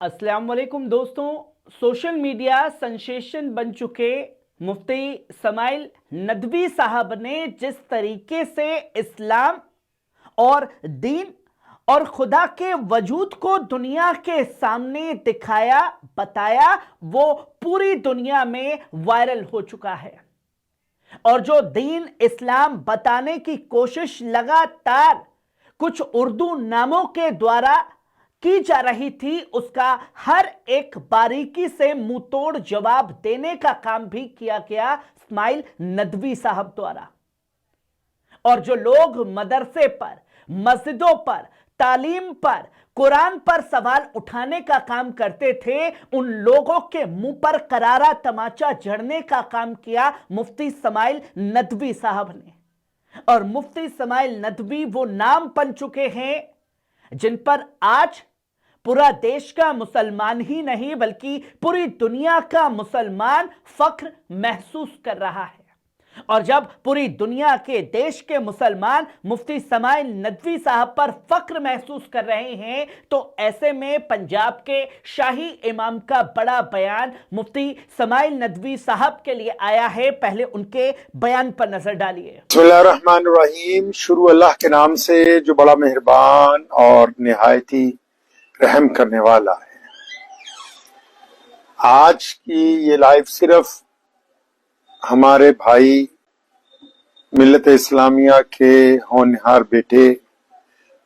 अस्सलाम वालेकुम दोस्तों। सोशल मीडिया सेंसेशन बन चुके मुफ्ती समाइल नदवी साहब ने जिस तरीके से इस्लाम और दीन और खुदा के वजूद को दुनिया के सामने दिखाया, बताया, वो पूरी दुनिया में वायरल हो चुका है। और जो दीन इस्लाम बताने की कोशिश लगातार कुछ उर्दू नामों के द्वारा की जा रही थी, उसका हर एक बारीकी से मुंह तोड़ जवाब देने का काम भी किया गया समाइल नदवी साहब द्वारा। और जो लोग मदरसे पर, मस्जिदों पर, तालीम पर, कुरान पर सवाल उठाने का काम करते थे, उन लोगों के मुंह पर करारा तमाचा जड़ने का काम किया मुफ्ती समाइल नदवी साहब ने। और मुफ्ती समाइल नदवी वो नाम बन चुके हैं जिन पर आज पूरा देश का मुसलमान ही नहीं बल्कि पूरी दुनिया का मुसलमान फख्र महसूस कर रहा है। और जब पूरी दुनिया के देश के मुसलमान मुफ्ती समाइल नदवी साहब पर फख्र महसूस कर रहे हैं, तो ऐसे में पंजाब के शाही इमाम का बड़ा बयान मुफ्ती समाइल नदवी साहब के लिए आया है। पहले उनके बयान पर नजर डालिए। बिस्मिल्लाहिर्रहमानिर्रहीम। शुरू अल्लाह के नाम से जो बड़ा मेहरबान और निहायती रहम करने वाला है। आज की ये लाइव सिर्फ हमारे भाई मिल्लत इस्लामिया के होनहार बेटे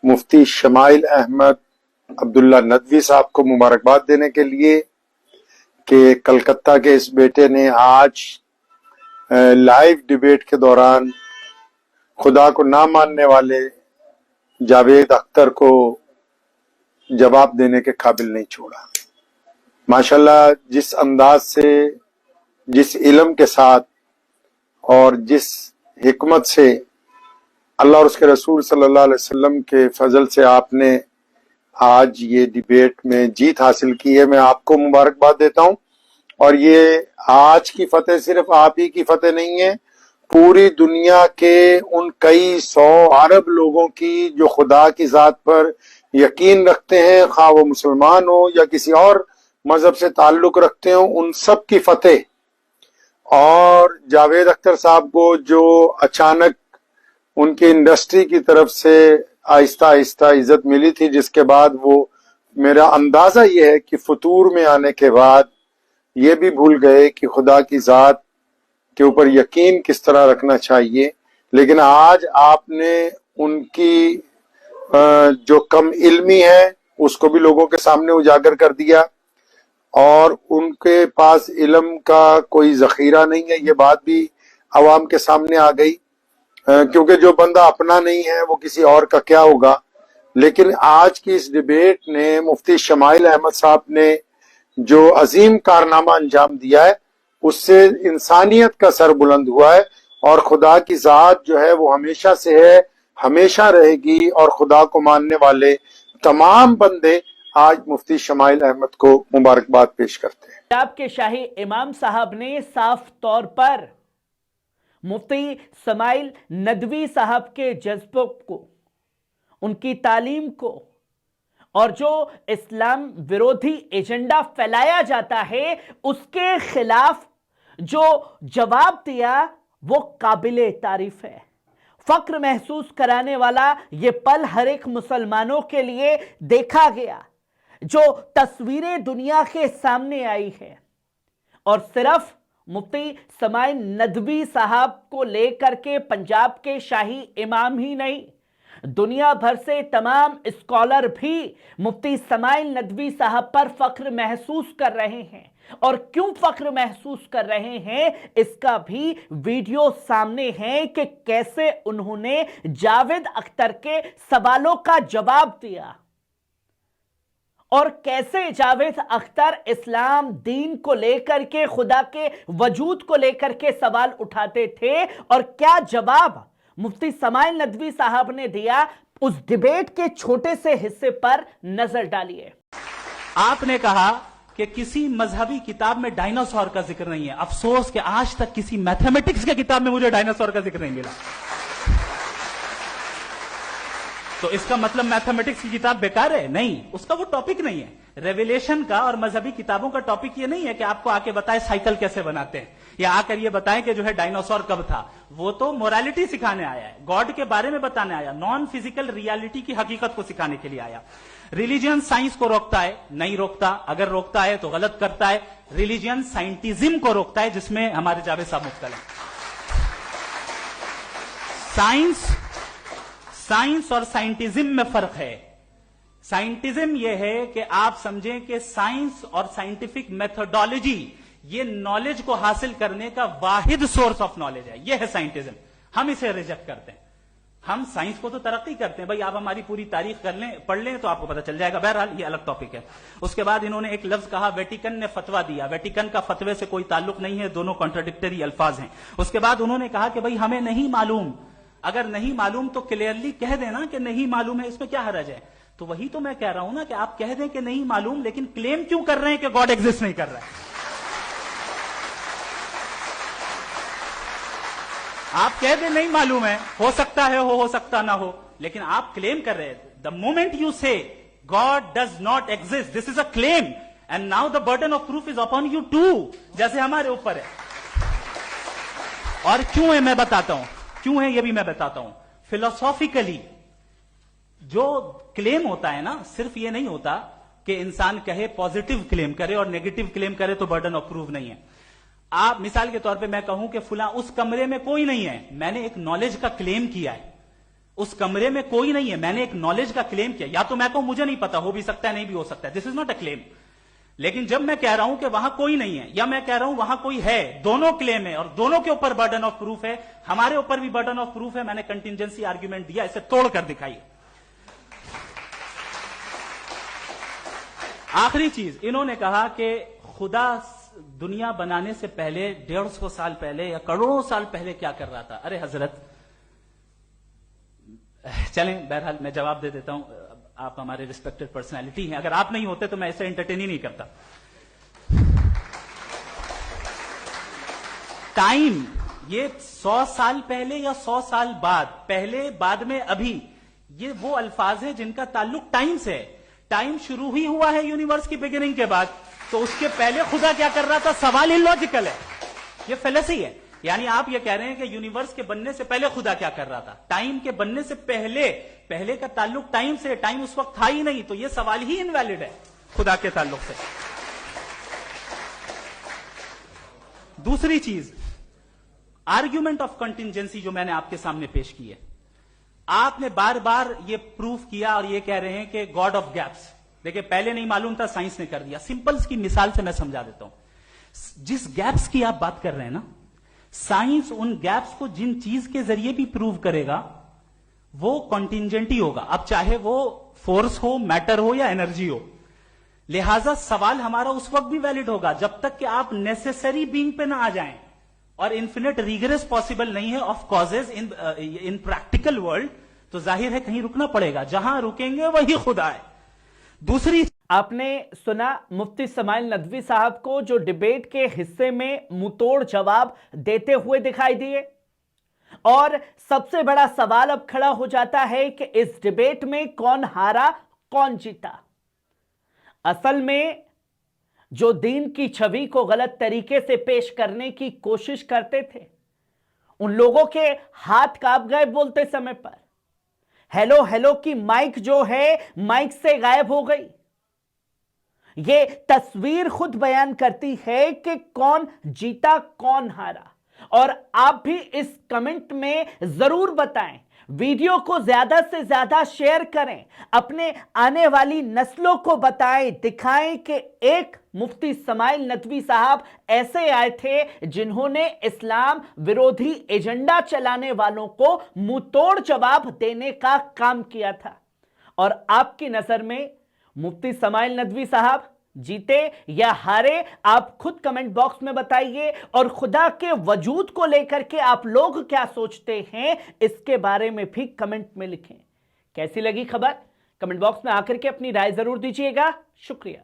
मुफ्ती शमाइल अहमद अब्दुल्ला नदवी साहब को मुबारकबाद देने के लिए कि कलकत्ता के इस बेटे ने आज लाइव डिबेट के दौरान खुदा को ना मानने वाले जावेद अख्तर को जवाब देने के काबिल नहीं छोड़ा। माशाल्लाह, जिस अंदाज से, जिस इल्म के साथ और जिस हिकमत से अल्लाह और उसके रसूल सल्लल्लाहु अलैहि वसल्लम के फजल से आपने आज ये डिबेट में जीत हासिल की है, मैं आपको मुबारकबाद देता हूं। और ये आज की फतेह सिर्फ आप ही की फतेह नहीं है, पूरी दुनिया के उन कई सौ अरब लोगों की जो खुदा की जात पर यकीन रखते हैं, खा वो मुसलमान हो या किसी और मजहब से ताल्लुक रखते हो, उन सब की फतेह। और जावेद अख्तर साहब को जो अचानक उनकी इंडस्ट्री की तरफ से आहिस्ता आहिस्ता इज्जत मिली थी, जिसके बाद वो, मेरा अंदाजा ये है कि फतूर में आने के बाद ये भी भूल गए कि खुदा की जात के ऊपर यकीन किस तरह रखना चाहिए। लेकिन आज आपने उनकी जो कम इल्मी है उसको भी लोगों के सामने उजागर कर दिया, और उनके पास इल्म का कोई जखीरा नहीं है, ये बात भी अवाम के सामने आ गई। क्योंकि जो बंदा अपना नहीं है वो किसी और का क्या होगा। लेकिन आज की इस डिबेट ने मुफ्ती शमाइल अहमद साहब ने जो अजीम कारनामा अंजाम दिया है, उससे इंसानियत का सर बुलंद हुआ है। और खुदा की जात जो है वो हमेशा से है, हमेशा रहेगी। और खुदा को मानने वाले तमाम बंदे आज मुफ्ती शमाइल अहमद को मुबारकबाद पेश करते हैं। पंजाब के शाही इमाम साहब ने साफ तौर पर मुफ्ती समाइल नदवी साहब के जज्बों को, उनकी तालीम को, और जो इस्लाम विरोधी एजेंडा फैलाया जाता है उसके खिलाफ जो जवाब दिया वो काबिले तारीफ है। फक्र महसूस कराने वाला ये पल हर एक मुसलमानों के लिए देखा गया, जो तस्वीरें दुनिया के सामने आई है। और सिर्फ मुफ्ती समाइल नदवी साहब को लेकर के पंजाब के शाही इमाम ही नहीं, दुनिया भर से तमाम स्कॉलर भी मुफ्ती समाइल नदवी साहब पर फख्र महसूस कर रहे हैं। और क्यों फख्र महसूस कर रहे हैं इसका भी वीडियो सामने है कि कैसे उन्होंने जावेद अख्तर के सवालों का जवाब दिया, और कैसे जावेद अख्तर इस्लाम दीन को लेकर के, खुदा के वजूद को लेकर के सवाल उठाते थे, और क्या जवाब मुफ्ती समाइल नदवी साहब ने दिया। उस डिबेट के छोटे से हिस्से पर नजर डालिए। आपने कहा कि किसी मजहबी किताब में डायनासोर का जिक्र नहीं है। अफसोस कि आज तक किसी मैथमेटिक्स के किताब में मुझे डायनासोर का जिक्र नहीं मिला। तो इसका मतलब मैथमेटिक्स की किताब बेकार है? नहीं, उसका वो टॉपिक नहीं है। रेवलेशन का और मजहबी किताबों का टॉपिक ये नहीं है कि आपको आके बताए साइकिल कैसे बनाते हैं, या आकर ये बताएं कि जो है डायनासोर कब था। वो तो मोरालिटी सिखाने आया है, गॉड के बारे में बताने आया, नॉन फिजिकल रियलिटी की हकीकत को सिखाने के लिए आया। रिलीजियन साइंस को रोकता है? नहीं रोकता, अगर रोकता है तो गलत करता है। रिलीजियन साइंटिज्म को रोकता है, जिसमें हमारे जावेद साहब मुफ्तल हैं। साइंस और साइंटिज्म में फर्क है। साइंटिज्म यह है कि आप समझें कि साइंस और साइंटिफिक मेथोडोलॉजी ये नॉलेज को हासिल करने का वाहिद सोर्स ऑफ नॉलेज है, यह है साइंटिज्म। हम इसे रिजेक्ट करते हैं। हम साइंस को तो तरक्की करते हैं, भाई आप हमारी पूरी तारीख कर लें, पढ़ लें तो आपको पता चल जाएगा। बहरहाल ये अलग टॉपिक है। उसके बाद इन्होंने एक लफ्ज कहा, वेटिकन ने फतवा दिया। वेटिकन का फतवे से कोई ताल्लुक नहीं है, दोनों कॉन्ट्राडिक्टरी अल्फाज हैं। उसके बाद उन्होंने कहा कि भाई हमें नहीं मालूम, अगर नहीं मालूम तो क्लियरली कह देना कि नहीं मालूम है, इसमें क्या हरज है। तो वही तो मैं कह रहा हूं ना कि आप कह दें कि नहीं मालूम, लेकिन क्लेम क्यों कर रहे हैं कि गॉड एग्जिस्ट नहीं कर रहा है। आप कह दें नहीं मालूम है, हो सकता है हो सकता ना हो, लेकिन आप क्लेम कर रहे हैं। The moment you say God does not exist, this is a claim, and now the burden of proof is upon you too, जैसे हमारे ऊपर है। और क्यों है मैं बताता हूं, क्यों है ये भी मैं बताता हूं। फिलोसॉफिकली जो क्लेम होता है ना, सिर्फ ये नहीं होता कि इंसान कहे पॉजिटिव क्लेम करे और नेगेटिव क्लेम करे तो बर्डन ऑफ प्रूफ नहीं है। आप मिसाल के तौर पे मैं कहूं कि फुला उस कमरे में कोई नहीं है, मैंने एक नॉलेज का क्लेम किया है। उस कमरे में कोई नहीं है, मैंने एक नॉलेज का क्लेम किया। या तो मैं कहूं मुझे नहीं पता, हो भी सकता है नहीं भी हो सकता है, this is not a claim. लेकिन जब मैं कह रहा हूं कि वहां कोई नहीं है, या मैं कह रहा हूं वहां कोई है, दोनों क्लेम है और दोनों के ऊपर बर्डन ऑफ प्रूफ है। हमारे ऊपर भी बर्डन ऑफ प्रूफ है, मैंने कंटिजेंसी आर्ग्यूमेंट दिया, इसे तोड़कर दिखाइए। आखिरी चीज, इन्होंने कहा कि खुदा दुनिया बनाने से पहले 150 साल पहले या करोड़ों साल पहले क्या कर रहा था। अरे हजरत, चलें बहरहाल मैं जवाब दे देता हूं। आप हमारे रिस्पेक्टेड पर्सनालिटी हैं, अगर आप नहीं होते तो मैं इसे एंटरटेन ही नहीं करता। टाइम, ये 100 साल पहले या 100 साल बाद, पहले बाद में अभी, ये वो अल्फाज हैं जिनका ताल्लुक टाइम से है। टाइम शुरू ही हुआ है यूनिवर्स की बिगिनिंग के बाद, तो उसके पहले खुदा क्या कर रहा था, सवाल इलॉजिकल है, ये फेलेसी है। यानी आप ये कह रहे हैं कि यूनिवर्स के बनने से पहले खुदा क्या कर रहा था, टाइम के बनने से पहले, पहले का ताल्लुक टाइम से, टाइम उस वक्त था ही नहीं, तो ये सवाल ही इनवैलिड है खुदा के ताल्लुक से। दूसरी चीज, आर्ग्यूमेंट ऑफ कंटिजेंसी जो मैंने आपके सामने पेश की है, आपने बार बार ये प्रूफ किया और ये कह रहे हैं कि गॉड ऑफ गैप्स। देखिए पहले नहीं मालूम था, साइंस ने कर दिया। सिंपल्स की मिसाल से मैं समझा देता हूं। जिस गैप्स की आप बात कर रहे हैं ना, साइंस उन गैप्स को जिन चीज के जरिए भी प्रूव करेगा वो कॉन्टिजेंट ही होगा, अब चाहे वो फोर्स हो, मैटर हो या एनर्जी हो। लिहाजा सवाल हमारा उस वक्त भी वैलिड होगा जब तक कि आप नेसेसरी बीइंग पे ना आ जाएं, और इन्फिनिट रिग्रेस पॉसिबल नहीं है of causes in practical world, तो जाहिर है कहीं रुकना पड़ेगा, जहां रुकेंगे वही खुदा है। दूसरी, आपने सुना मुफ्ती समाइल नदवी साहब को जो डिबेट के हिस्से में मुंहतोड़ जवाब देते हुए दिखाई दिए, और सबसे बड़ा सवाल अब खड़ा हो जाता है कि इस डिबेट में कौन हारा कौन जीता। असल में जो दीन की छवि को गलत तरीके से पेश करने की कोशिश करते थे, उन लोगों के हाथ कांप गए बोलते समय पर। हेलो हेलो की माइक जो है माइक से गायब हो गई। ये तस्वीर खुद बयान करती है कि कौन जीता कौन हारा। और आप भी इस कमेंट में जरूर बताएं, वीडियो को ज्यादा से ज्यादा शेयर करें, अपने आने वाली नस्लों को बताएं, दिखाएं कि एक मुफ्ती समाइल नदवी साहब ऐसे आए थे जिन्होंने इस्लाम विरोधी एजेंडा चलाने वालों को मुंहतोड़ जवाब देने का काम किया था। और आपकी नजर में मुफ्ती समाइल नदवी साहब जीते या हारे, आप खुद कमेंट बॉक्स में बताइए। और खुदा के वजूद को लेकर के आप लोग क्या सोचते हैं, इसके बारे में भी कमेंट में लिखें। कैसी लगी खबर, कमेंट बॉक्स में आकर के अपनी राय जरूर दीजिएगा। शुक्रिया।